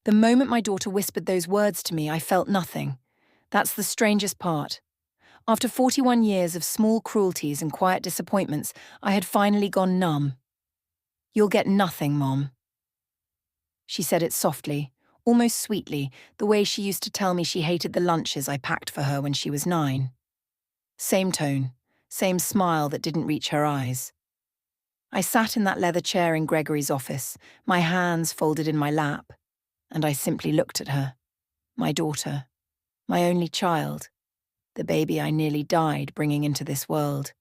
The moment my daughter whispered those words to me, I felt nothing. That's the strangest part. After 41 years of small cruelties and quiet disappointments, I had finally gone numb. "You'll get nothing, Mom." She said it softly, almost sweetly, the way she used to tell me she hated the lunches I packed for her when she was 9. Same tone, same smile that didn't reach her eyes. I sat in that leather chair in Gregory's office, my hands folded in my lap, and I simply looked at her, my daughter, my only child, the baby I nearly died bringing into this world.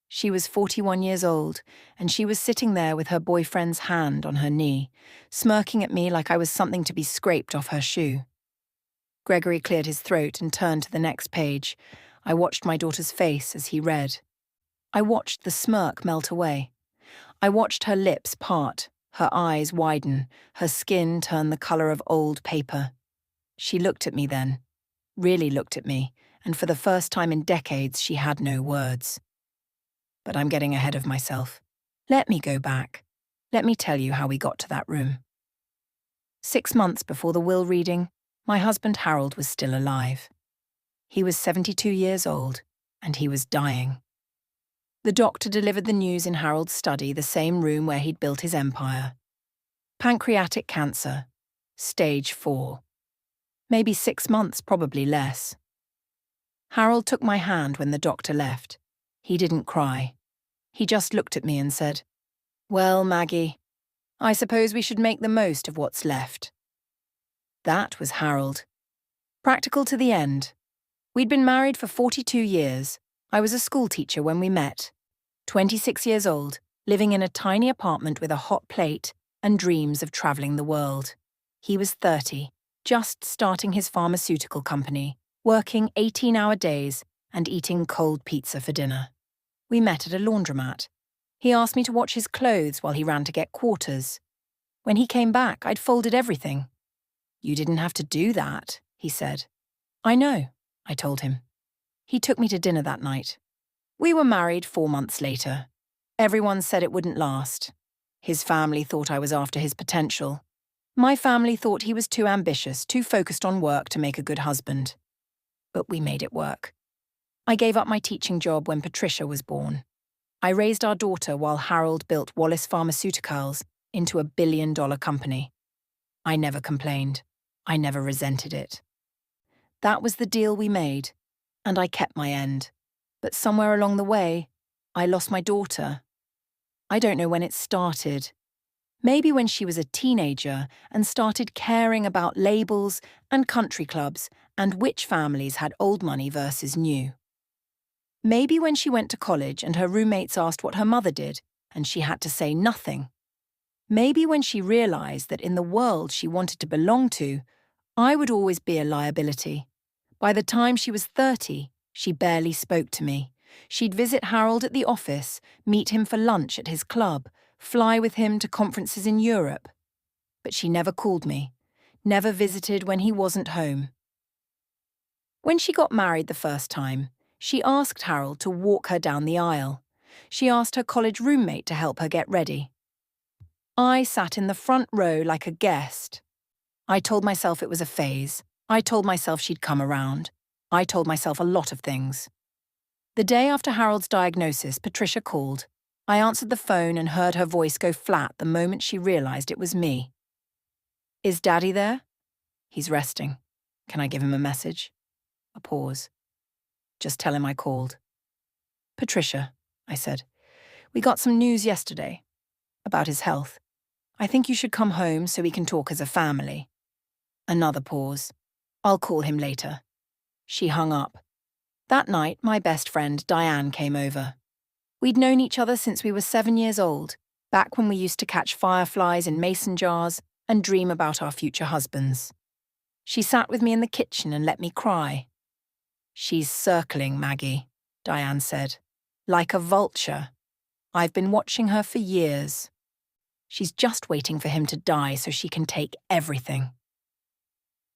She was 41 years old, and she was sitting there with her boyfriend's hand on her knee, smirking at me like I was something to be scraped off her shoe. Gregory cleared his throat and turned to the next page. I watched my daughter's face as he read. I watched the smirk melt away. I watched her lips part, her eyes widen, her skin turn the color of old paper. She looked at me then, really looked at me, and for the first time in decades she had no words. But I'm getting ahead of myself. Let me go back. Let me tell you how we got to that room. 6 months before the will reading, my husband Harold was still alive. He was 72 years old, and he was dying. The doctor delivered the news in Harold's study, the same room where he'd built his empire. Pancreatic cancer, stage 4. Maybe 6 months, probably less. Harold took my hand when the doctor left. He didn't cry. He just looked at me and said, "Well, Maggie, I suppose we should make the most of what's left." That was Harold. Practical to the end. We'd been married for 42 years. I was a schoolteacher when we met. 26 years old, living in a tiny apartment with a hot plate and dreams of traveling the world. He was 30, just starting his pharmaceutical company, working 18-hour days and eating cold pizza for dinner. We met at a laundromat. He asked me to watch his clothes while he ran to get quarters. When he came back, I'd folded everything. "You didn't have to do that," he said. "I know," I told him. He took me to dinner that night. We were married 4 months later. Everyone said it wouldn't last. His family thought I was after his potential. My family thought he was too ambitious, too focused on work to make a good husband. But we made it work. I gave up my teaching job when Patricia was born. I raised our daughter while Harold built Wallace Pharmaceuticals into a billion-dollar company. I never complained. I never resented it. That was the deal we made, and I kept my end. But somewhere along the way, I lost my daughter. I don't know when it started. Maybe when she was a teenager and started caring about labels and country clubs and which families had old money versus new. Maybe when she went to college and her roommates asked what her mother did, and she had to say nothing. Maybe when she realized that in the world she wanted to belong to, I would always be a liability. By the time she was 30, she barely spoke to me. She'd visit Harold at the office, meet him for lunch at his club, fly with him to conferences in Europe. But she never called me, never visited when he wasn't home. When she got married the first time, she asked Harold to walk her down the aisle. She asked her college roommate to help her get ready. I sat in the front row like a guest. I told myself it was a phase. I told myself she'd come around. I told myself a lot of things. The day after Harold's diagnosis, Patricia called. I answered the phone and heard her voice go flat the moment she realized it was me. "Is Daddy there?" "He's resting. Can I give him a message?" A pause. "Just tell him I called." "Patricia," I said, "we got some news yesterday about his health. I think you should come home so we can talk as a family." Another pause. "I'll call him later." She hung up. That night, my best friend Diane came over. We'd known each other since we were 7 years old, back when we used to catch fireflies in mason jars and dream about our future husbands. She sat with me in the kitchen and let me cry. "She's circling, Maggie," Diane said. "Like a vulture. I've been watching her for years. She's just waiting for him to die so she can take everything.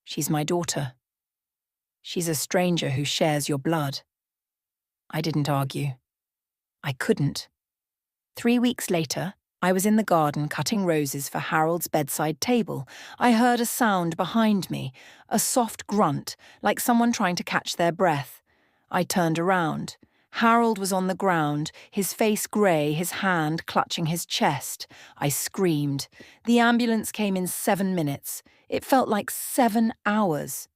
She's my daughter. She's a stranger who shares your blood." I didn't argue. I couldn't. 3 weeks later, I was in the garden cutting roses for Harold's bedside table. I heard a sound behind me, a soft grunt, like someone trying to catch their breath. I turned around. Harold was on the ground, his face grey, his hand clutching his chest. I screamed. The ambulance came in 7 minutes. It felt like 7 hours.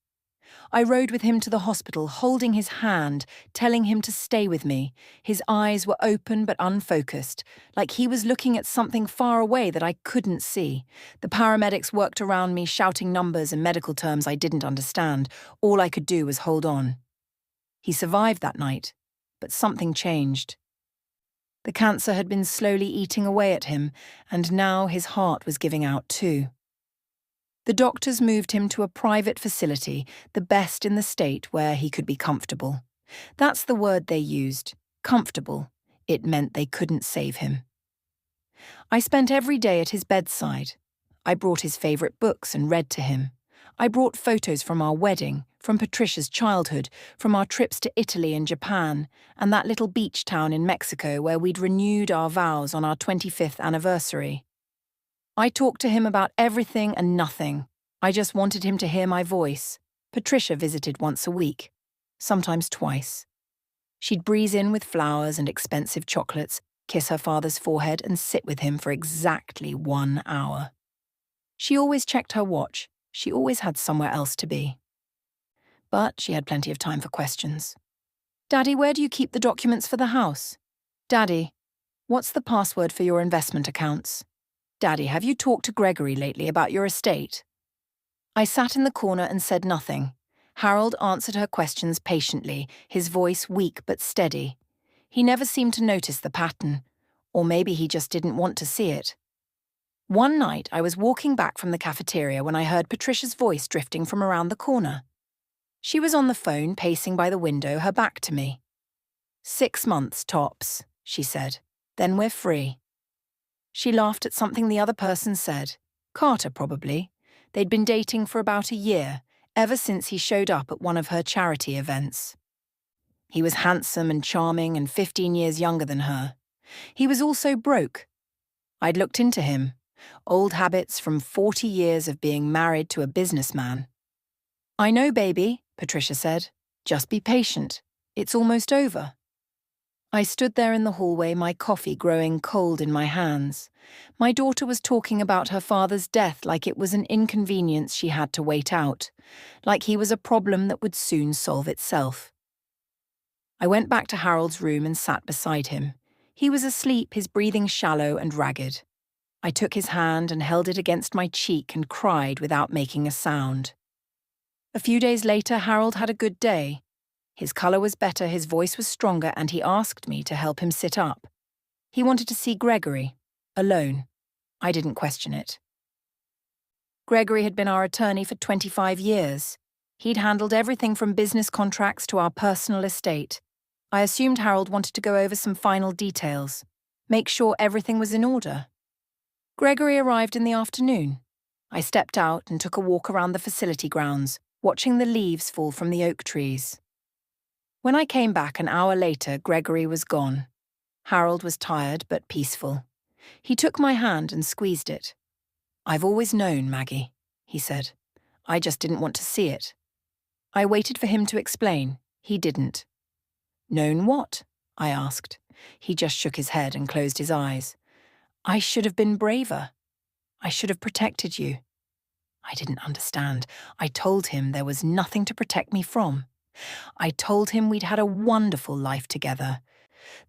I rode with him to the hospital, holding his hand, telling him to stay with me. His eyes were open but unfocused, like he was looking at something far away that I couldn't see. The paramedics worked around me, shouting numbers and medical terms I didn't understand. All I could do was hold on. He survived that night, but something changed. The cancer had been slowly eating away at him, and now his heart was giving out too. The doctors moved him to a private facility, the best in the state, where he could be comfortable. That's the word they used, comfortable. It meant they couldn't save him. I spent every day at his bedside. I brought his favourite books and read to him. I brought photos from our wedding, from Patricia's childhood, from our trips to Italy and Japan, and that little beach town in Mexico where we'd renewed our vows on our 25th anniversary. I talked to him about everything and nothing. I just wanted him to hear my voice. Patricia visited once a week, sometimes twice. She'd breeze in with flowers and expensive chocolates, kiss her father's forehead, and sit with him for exactly 1 hour. She always checked her watch. She always had somewhere else to be. But she had plenty of time for questions. "Daddy, where do you keep the documents for the house? Daddy, what's the password for your investment accounts? Daddy, have you talked to Gregory lately about your estate?" I sat in the corner and said nothing. Harold answered her questions patiently, his voice weak but steady. He never seemed to notice the pattern, or maybe he just didn't want to see it. One night, I was walking back from the cafeteria when I heard Patricia's voice drifting from around the corner. She was on the phone, pacing by the window, her back to me. "6 months, tops," she said. "Then we're free." She laughed at something the other person said. Carter, probably. They'd been dating for about a year, ever since he showed up at one of her charity events. He was handsome and charming and 15 years younger than her. He was also broke. I'd looked into him. Old habits from 40 years of being married to a businessman. "I know, baby," Patricia said. "Just be patient. It's almost over." I stood there in the hallway, my coffee growing cold in my hands. My daughter was talking about her father's death like it was an inconvenience she had to wait out, like he was a problem that would soon solve itself. I went back to Harold's room and sat beside him. He was asleep, his breathing shallow and ragged. I took his hand and held it against my cheek and cried without making a sound. A few days later, Harold had a good day. His colour was better, his voice was stronger, and he asked me to help him sit up. He wanted to see Gregory, alone. I didn't question it. Gregory had been our attorney for 25 years. He'd handled everything from business contracts to our personal estate. I assumed Harold wanted to go over some final details, make sure everything was in order. Gregory arrived in the afternoon. I stepped out and took a walk around the facility grounds, watching the leaves fall from the oak trees. When I came back an hour later, Gregory was gone. Harold was tired but peaceful. He took my hand and squeezed it. "I've always known, Maggie," he said. "I just didn't want to see it." I waited for him to explain. He didn't. "Known what?" I asked. He just shook his head and closed his eyes. "I should have been braver. I should have protected you." I didn't understand. I told him there was nothing to protect me from. I told him we'd had a wonderful life together,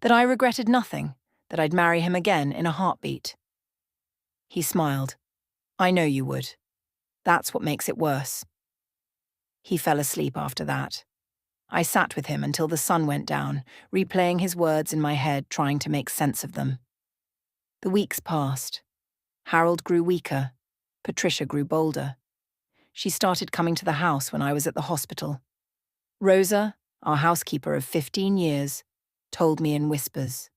that I regretted nothing, that I'd marry him again in a heartbeat. He smiled. "I know you would. That's what makes it worse." He fell asleep after that. I sat with him until the sun went down, replaying his words in my head, trying to make sense of them. The weeks passed. Harold grew weaker. Patricia grew bolder. She started coming to the house when I was at the hospital. Rosa, our housekeeper of 15 years, told me in whispers.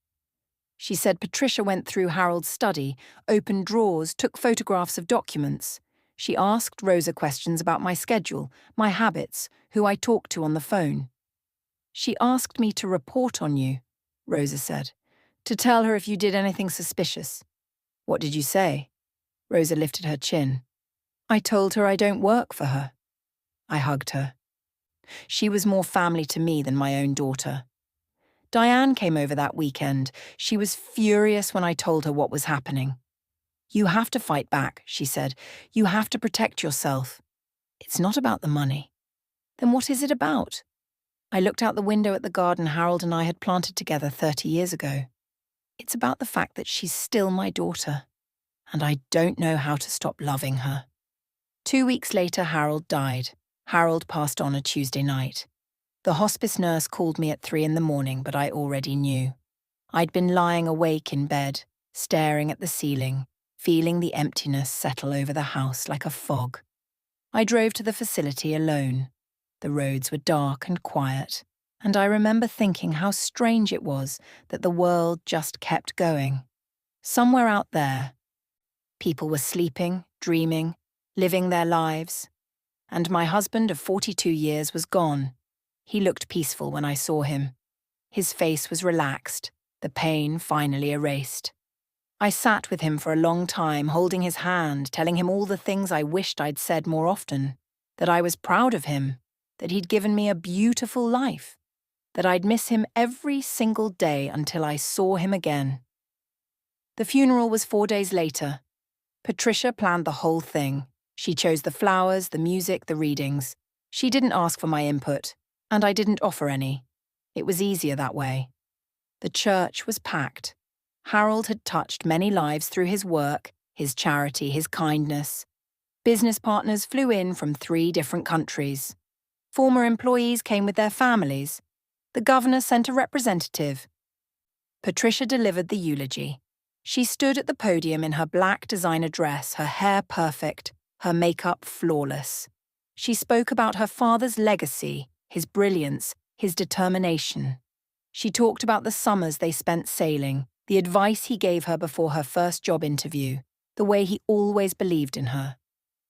She said Patricia went through Harold's study, opened drawers, took photographs of documents. She asked Rosa questions about my schedule, my habits, who I talked to on the phone. "She asked me to report on you," Rosa said, "to tell her if you did anything suspicious." What did you say? Rosa lifted her chin. I told her I don't work for her. I hugged her. She was more family to me than my own daughter. Diane came over that weekend. She was furious when I told her what was happening. You have to fight back, she said. You have to protect yourself. It's not about the money. Then what is it about? I looked out the window at the garden Harold and I had planted together 30 years ago. It's about the fact that she's still my daughter, and I don't know how to stop loving her. 2 weeks later, Harold died. Harold passed on a Tuesday night. The hospice nurse called me at 3 a.m, but I already knew. I'd been lying awake in bed, staring at the ceiling, feeling the emptiness settle over the house like a fog. I drove to the facility alone. The roads were dark and quiet, and I remember thinking how strange it was that the world just kept going. Somewhere out there, people were sleeping, dreaming, living their lives. And my husband of 42 years was gone. He looked peaceful when I saw him. His face was relaxed, the pain finally erased. I sat with him for a long time, holding his hand, telling him all the things I wished I'd said more often, that I was proud of him, that he'd given me a beautiful life, that I'd miss him every single day until I saw him again. The funeral was 4 days later. Patricia planned the whole thing. She chose the flowers, the music, the readings. She didn't ask for my input, and I didn't offer any. It was easier that way. The church was packed. Harold had touched many lives through his work, his charity, his kindness. Business partners flew in from 3 different countries. Former employees came with their families. The governor sent a representative. Patricia delivered the eulogy. She stood at the podium in her black designer dress, her hair perfect, her makeup flawless. She spoke about her father's legacy, his brilliance, his determination. She talked about the summers they spent sailing, the advice he gave her before her first job interview, the way he always believed in her.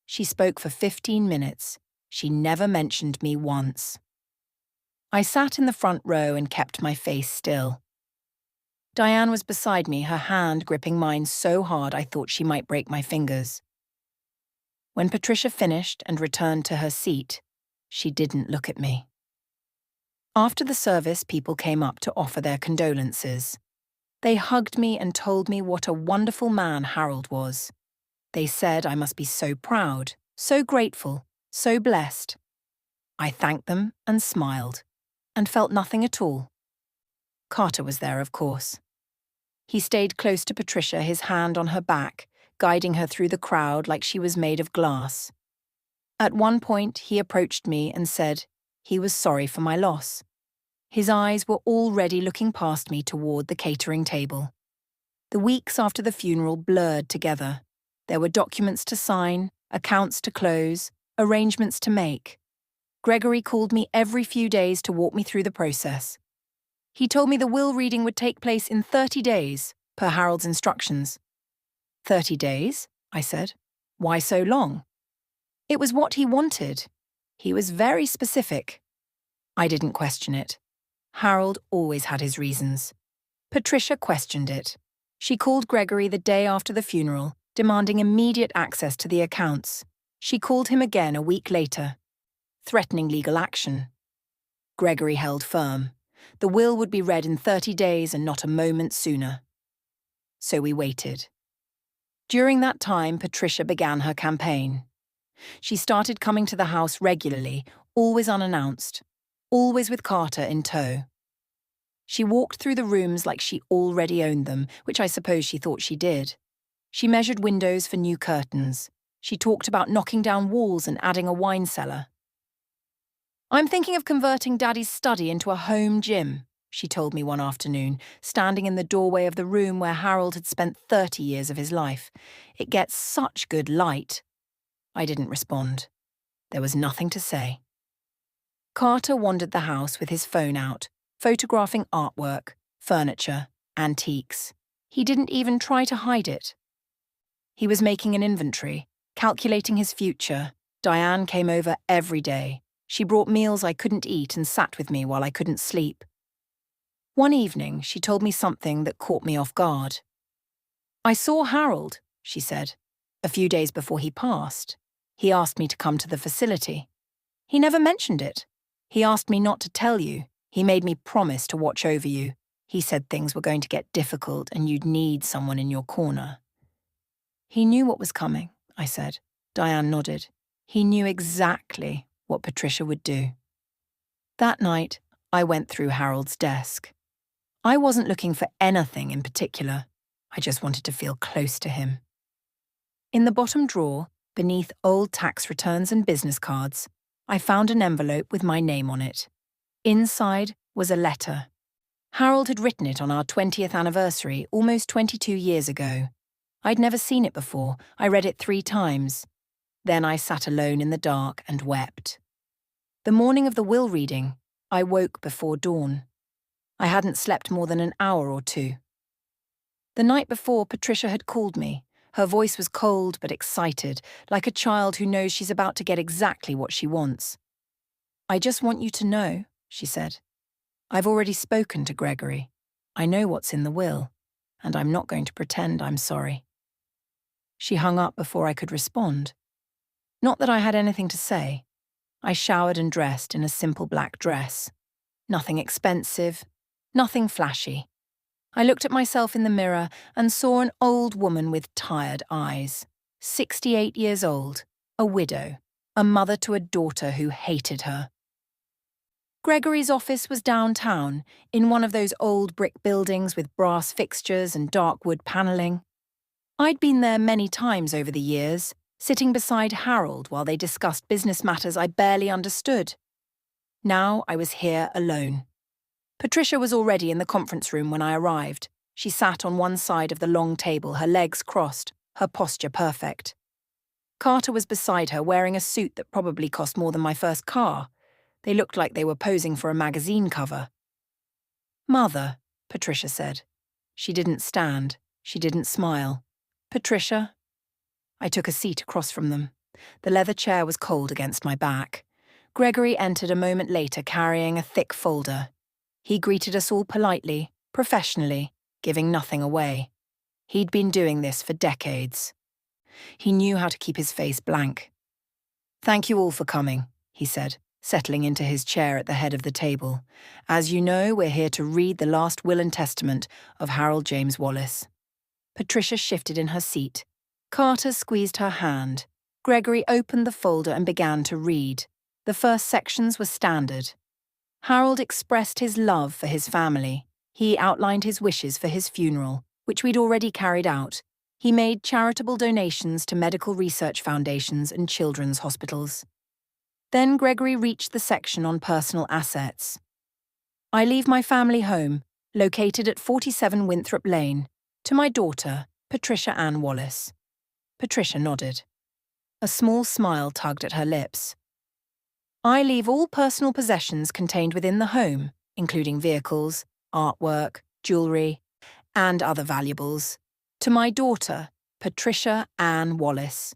She spoke for 15 minutes. She never mentioned me once. I sat in the front row and kept my face still. Diane was beside me, her hand gripping mine so hard I thought she might break my fingers. When Patricia finished and returned to her seat, she didn't look at me. After the service, people came up to offer their condolences. They hugged me and told me what a wonderful man Harold was. They said I must be so proud, so grateful, so blessed. I thanked them and smiled, and felt nothing at all. Carter was there, of course. He stayed close to Patricia, his hand on her back, guiding her through the crowd like she was made of glass. At one point, he approached me and said he was sorry for my loss. His eyes were already looking past me toward the catering table. The weeks after the funeral blurred together. There were documents to sign, accounts to close, arrangements to make. Gregory called me every few days to walk me through the process. He told me the will reading would take place in 30 days, per Harold's instructions. 30 days? I said. Why so long? It was what he wanted. He was very specific. I didn't question it. Harold always had his reasons. Patricia questioned it. She called Gregory the day after the funeral, demanding immediate access to the accounts. She called him again a week later, threatening legal action. Gregory held firm. The will would be read in 30 days and not a moment sooner. So we waited. During that time, Patricia began her campaign. She started coming to the house regularly, always unannounced, always with Carter in tow. She walked through the rooms like she already owned them, which I suppose she thought she did. She measured windows for new curtains. She talked about knocking down walls and adding a wine cellar. I'm thinking of converting Daddy's study into a home gym, she told me one afternoon, standing in the doorway of the room where Harold had spent 30 years of his life. It gets such good light. I didn't respond. There was nothing to say. Carter wandered the house with his phone out, photographing artwork, furniture, antiques. He didn't even try to hide it. He was making an inventory, calculating his future. Diane came over every day. She brought meals I couldn't eat and sat with me while I couldn't sleep. One evening, she told me something that caught me off guard. I saw Harold, she said, a few days before he passed. He asked me to come to the facility. He never mentioned it. He asked me not to tell you. He made me promise to watch over you. He said things were going to get difficult and you'd need someone in your corner. He knew what was coming, I said. Diane nodded. He knew exactly what Patricia would do. That night, I went through Harold's desk. I wasn't looking for anything in particular. I just wanted to feel close to him. In the bottom drawer, beneath old tax returns and business cards, I found an envelope with my name on it. Inside was a letter. Harold had written it on our 20th anniversary almost 22 years ago. I'd never seen it before. I read it 3 times. Then I sat alone in the dark and wept. The morning of the will reading, I woke before dawn. I hadn't slept more than an hour or 2. The night before, Patricia had called me. Her voice was cold but excited, like a child who knows she's about to get exactly what she wants. I just want you to know, she said. I've already spoken to Gregory. I know what's in the will, and I'm not going to pretend I'm sorry. She hung up before I could respond. Not that I had anything to say. I showered and dressed in a simple black dress. Nothing expensive, nothing flashy. I looked at myself in the mirror and saw an old woman with tired eyes, 68 years old, a widow, a mother to a daughter who hated her. Gregory's office was downtown, in one of those old brick buildings with brass fixtures and dark wood panelling. I'd been there many times over the years, sitting beside Harold while they discussed business matters I barely understood. Now I was here alone. Patricia was already in the conference room when I arrived. She sat on one side of the long table, her legs crossed, her posture perfect. Carter was beside her, wearing a suit that probably cost more than my first car. They looked like they were posing for a magazine cover. "Mother," Patricia said. She didn't stand. She didn't smile. "Patricia?" I took a seat across from them. The leather chair was cold against my back. Gregory entered a moment later carrying a thick folder. He greeted us all politely, professionally, giving nothing away. He'd been doing this for decades. He knew how to keep his face blank. "Thank you all for coming," he said, settling into his chair at the head of the table. "As you know, we're here to read the last will and testament of Harold James Wallace." Patricia shifted in her seat. Carter squeezed her hand. Gregory opened the folder and began to read. The first sections were standard. Harold expressed his love for his family. He outlined his wishes for his funeral, which we'd already carried out. He made charitable donations to medical research foundations and children's hospitals. Then Gregory reached the section on personal assets. "I leave my family home, located at 47 Winthrop Lane, to my daughter, Patricia Ann Wallace." Patricia nodded. A small smile tugged at her lips. "I leave all personal possessions contained within the home, including vehicles, artwork, jewelry, and other valuables, to my daughter, Patricia Ann Wallace."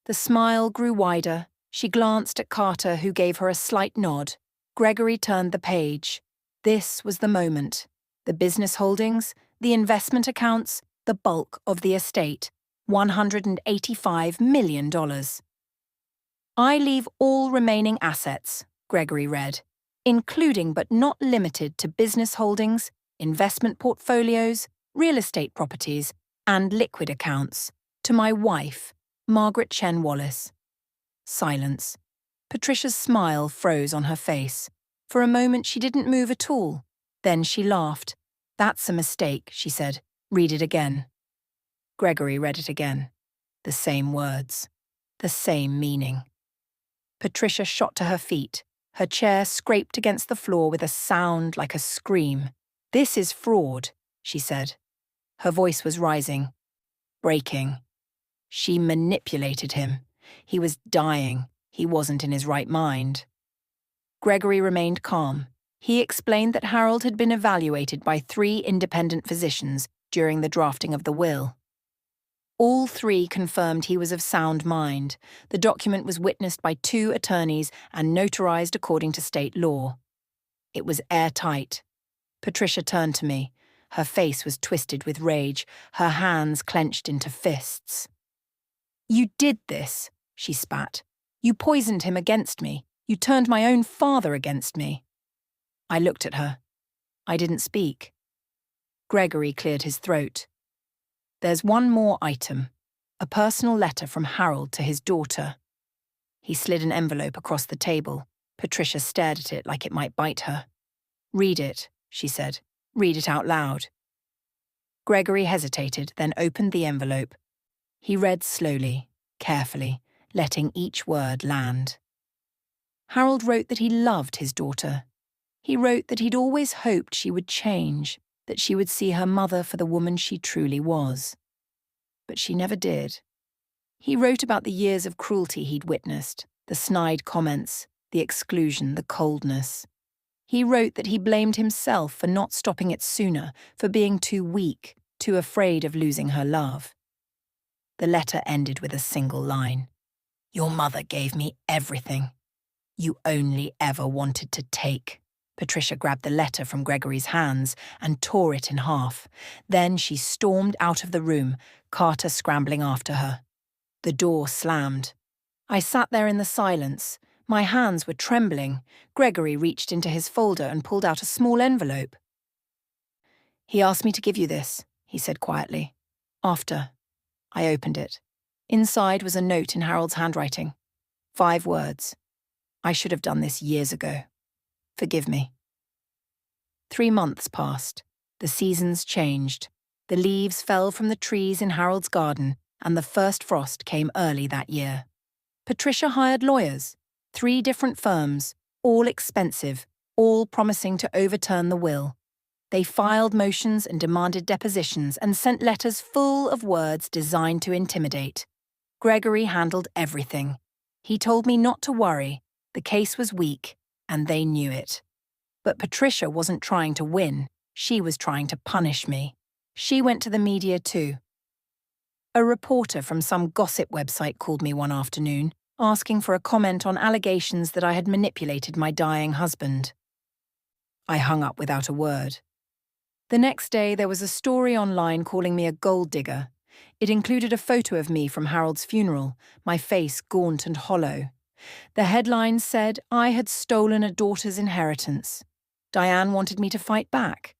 The smile grew wider. She glanced at Carter, who gave her a slight nod. Gregory turned the page. This was the moment. The business holdings, the investment accounts, the bulk of the estate, $185 million. "I leave all remaining assets," Gregory read, "including but not limited to business holdings, investment portfolios, real estate properties, and liquid accounts, to my wife, Margaret Chen Wallace." Silence. Patricia's smile froze on her face. For a moment she didn't move at all. Then she laughed. "That's a mistake," she said. "Read it again." Gregory read it again. The same words. The same meaning. Patricia shot to her feet. Her chair scraped against the floor with a sound like a scream. "This is fraud," she said. Her voice was rising. Breaking. She manipulated him. He was dying. He wasn't in his right mind. Gregory remained calm. He explained that Harold had been evaluated by 3 independent physicians during the drafting of the will. All 3 confirmed he was of sound mind. The document was witnessed by 2 attorneys and notarized according to state law. It was airtight. Patricia turned to me. Her face was twisted with rage, her hands clenched into fists. "You did this," she spat. "You poisoned him against me. You turned my own father against me." I looked at her. I didn't speak. Gregory cleared his throat. "There's one more item. A personal letter from Harold to his daughter." He slid an envelope across the table. Patricia stared at it like it might bite her. "Read it," she said. "Read it out loud." Gregory hesitated, then opened the envelope. He read slowly, carefully, letting each word land. Harold wrote that he loved his daughter. He wrote that he'd always hoped she would change, that she would see her mother for the woman she truly was. But she never did. He wrote about the years of cruelty he'd witnessed, the snide comments, the exclusion, the coldness. He wrote that he blamed himself for not stopping it sooner, for being too weak, too afraid of losing her love. The letter ended with a single line. "Your mother gave me everything. You only ever wanted to take." Patricia grabbed the letter from Gregory's hands and tore it in half. Then she stormed out of the room, Carter scrambling after her. The door slammed. I sat there in the silence. My hands were trembling. Gregory reached into his folder and pulled out a small envelope. "He asked me to give you this," he said quietly. "After." I opened it. Inside was a note in Harold's handwriting. 5 words. "I should have done this years ago. Forgive me." 3 months passed. The seasons changed. The leaves fell from the trees in Harold's garden, and the first frost came early that year. Patricia hired lawyers, 3 different firms, all expensive, all promising to overturn the will. They filed motions and demanded depositions and sent letters full of words designed to intimidate. Gregory handled everything. He told me not to worry. The case was weak, and they knew it. But Patricia wasn't trying to win. She was trying to punish me. She went to the media too. A reporter from some gossip website called me one afternoon, asking for a comment on allegations that I had manipulated my dying husband. I hung up without a word. The next day, there was a story online calling me a gold digger. It included a photo of me from Harold's funeral, my face gaunt and hollow. The headline said I had stolen a daughter's inheritance. Diane wanted me to fight back.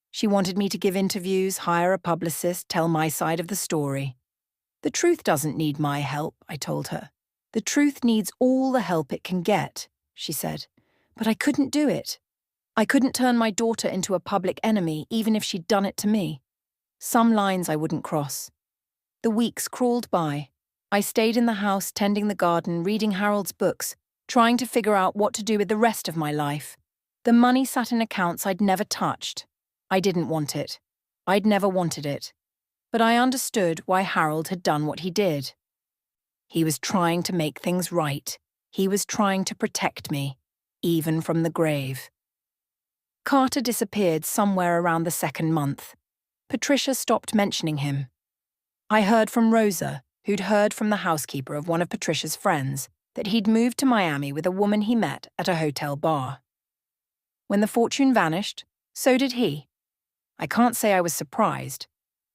She wanted me to give interviews, hire a publicist, tell my side of the story. "The truth doesn't need my help," I told her. "The truth needs all the help it can get," she said. But I couldn't do it. I couldn't turn my daughter into a public enemy, even if she'd done it to me. Some lines I wouldn't cross. The weeks crawled by. I stayed in the house, tending the garden, reading Harold's books, trying to figure out what to do with the rest of my life. The money sat in accounts I'd never touched. I didn't want it. I'd never wanted it. But I understood why Harold had done what he did. He was trying to make things right. He was trying to protect me, even from the grave. Carter disappeared somewhere around the 2nd month. Patricia stopped mentioning him. I heard from Rosa, who'd heard from the housekeeper of one of Patricia's friends, that he'd moved to Miami with a woman he met at a hotel bar. When the fortune vanished, so did he. I can't say I was surprised.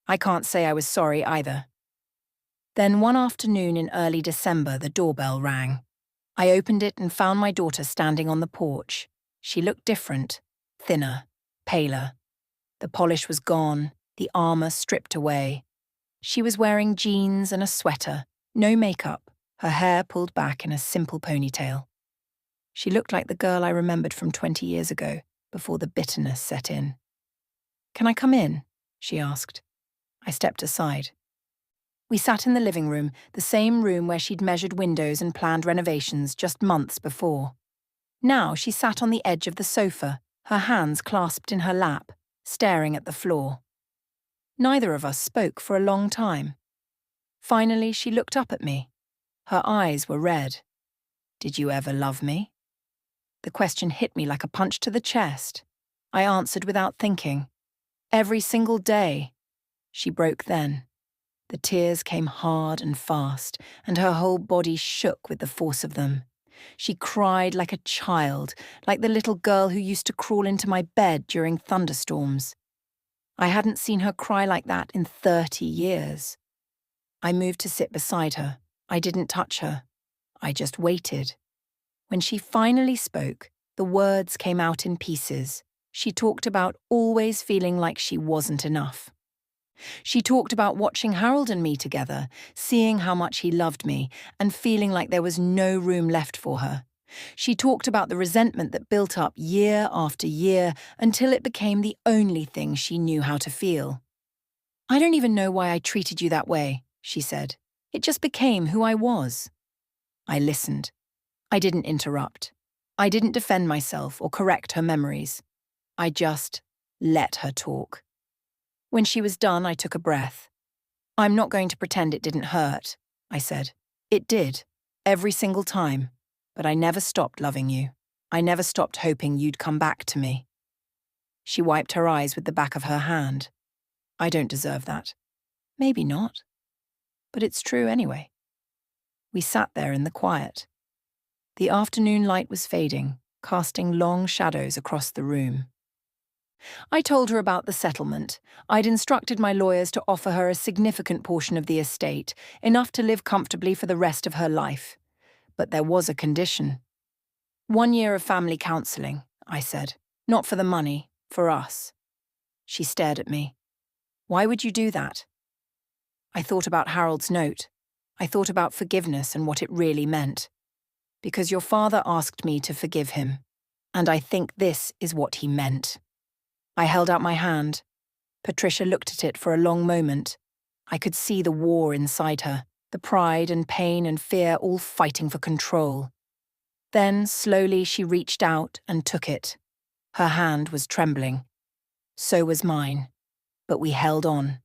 I can't say I was sorry either. Then one afternoon in early December, the doorbell rang. I opened it and found my daughter standing on the porch. She looked different, thinner, paler. The polish was gone, the armor stripped away. She was wearing jeans and a sweater, no makeup, her hair pulled back in a simple ponytail. She looked like the girl I remembered from 20 years ago, before the bitterness set in. "Can I come in?" she asked. I stepped aside. We sat in the living room, the same room where she'd measured windows and planned renovations just months before. Now she sat on the edge of the sofa, her hands clasped in her lap, staring at the floor. Neither of us spoke for a long time. Finally, she looked up at me. Her eyes were red. "Did you ever love me?" The question hit me like a punch to the chest. I answered without thinking. "Every single day." She broke then. The tears came hard and fast, and her whole body shook with the force of them. She cried like a child, like the little girl who used to crawl into my bed during thunderstorms. I hadn't seen her cry like that in 30 years. I moved to sit beside her. I didn't touch her. I just waited. When she finally spoke, the words came out in pieces. She talked about always feeling like she wasn't enough. She talked about watching Harold and me together, seeing how much he loved me, and feeling like there was no room left for her. She talked about the resentment that built up year after year until it became the only thing she knew how to feel. "I don't even know why I treated you that way," she said. "It just became who I was." I listened. I didn't interrupt. I didn't defend myself or correct her memories. I just let her talk. When she was done, I took a breath. "I'm not going to pretend it didn't hurt," I said. "It did, every single time. But I never stopped loving you. I never stopped hoping you'd come back to me." She wiped her eyes with the back of her hand. "I don't deserve that." "Maybe not. But it's true anyway." We sat there in the quiet. The afternoon light was fading, casting long shadows across the room. I told her about the settlement. I'd instructed my lawyers to offer her a significant portion of the estate, enough to live comfortably for the rest of her life. But there was a condition. 1 year of family counselling, I said. "Not for the money, for us." She stared at me. "Why would you do that?" I thought about Harold's note. I thought about forgiveness and what it really meant. "Because your father asked me to forgive him. And I think this is what he meant." I held out my hand. Patricia looked at it for a long moment. I could see the war inside her, the pride and pain and fear all fighting for control. Then, slowly, she reached out and took it. Her hand was trembling. So was mine. But we held on.